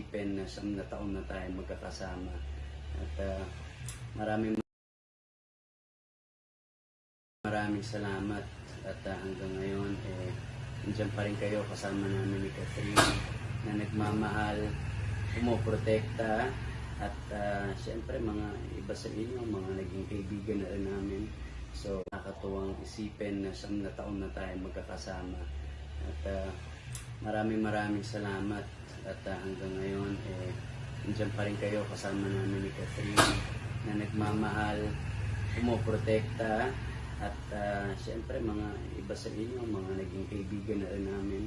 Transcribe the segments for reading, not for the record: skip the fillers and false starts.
isipin na 9 taon na tayo magkakasama. At maraming salamat. At hanggang ngayon, nandiyan pa rin kayo kasama namin ni Catherine na nagmamahal, pumoprotekta. At syempre mga iba sa inyo, mga naging kaibigan na rin namin. So nakakatuwang isipin na 9 taon na tayo magkakasama. At maraming salamat. At hanggang ngayon, nandiyan pa rin kayo kasama namin ni Catherine na nagmamahal, pumoprotekta. At syempre mga iba sa inyo, mga naging kaibigan na rin namin.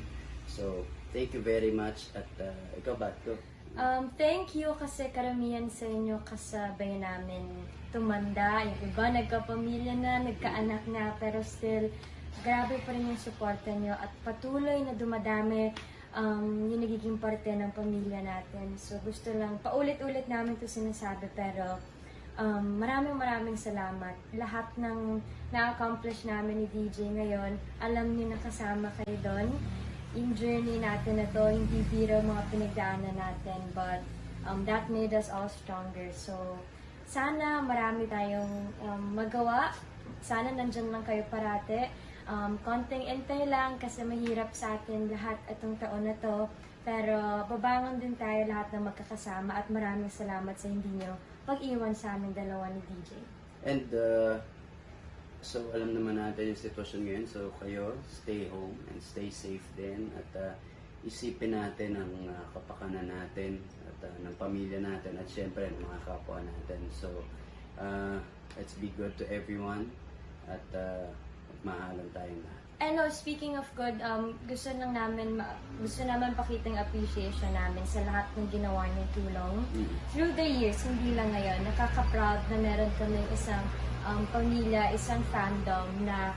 So thank you very much. At ikaw ba? Thank you kasi karamihan sa inyo kasabay namin tumanda. Yung iba nagkapamilya na, nagkaanak na, pero still, grabe pa rin yung suporta nyo at patuloy na dumadami yung nagiging parte ng pamilya natin. So gusto lang, paulit-ulit namin ito sinasabi, pero maraming salamat. Lahat ng na-accomplish namin ni DJ ngayon, alam niyo na kasama kayo doon. Yung journey natin na to, hindi biro mga pinagdaanan natin, but that made us all stronger. So, sana marami tayong magawa. Sana nandyan lang kayo parate. Konting entay lang kasi mahirap sa atin lahat itong taon na to. Pero babangon din tayo lahat na magkakasama at maraming salamat sa hindi nyo pag-iwan sa aming dalawa ni DJ. And so alam naman natin yung sitwasyon ngayon. So kayo, stay home and stay safe din. At isipin natin ang kapakanan natin at ng pamilya natin at syempre ng mga kapwa natin. So let's be good to everyone at mahalan tayong lahat. And speaking of good, gusto naman pakita yung appreciation namin sa lahat ng ginawa niyong tulong. Through the years, hindi lang ngayon, nakaka-proud na meron kami isang pamilya, isang fandom na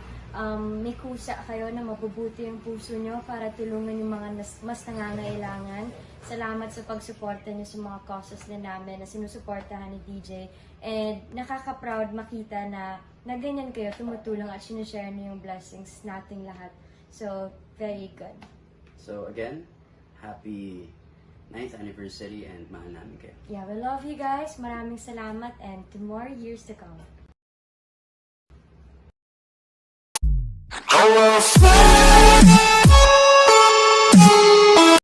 may kusa kayo na mabubuti yung puso nyo para tulungan yung mga mas nangangailangan. Salamat sa pagsuporta nyo sa mga causes din namin na sinusuportahan ni DJ. And nakaka-proud makita na ganyan kayo, tumutulong at sinishare nyo yung blessings nating lahat. So, very good. So again, happy 9th anniversary and mahal namin kayo. Yeah, we love you guys. Maraming salamat and to more years to come.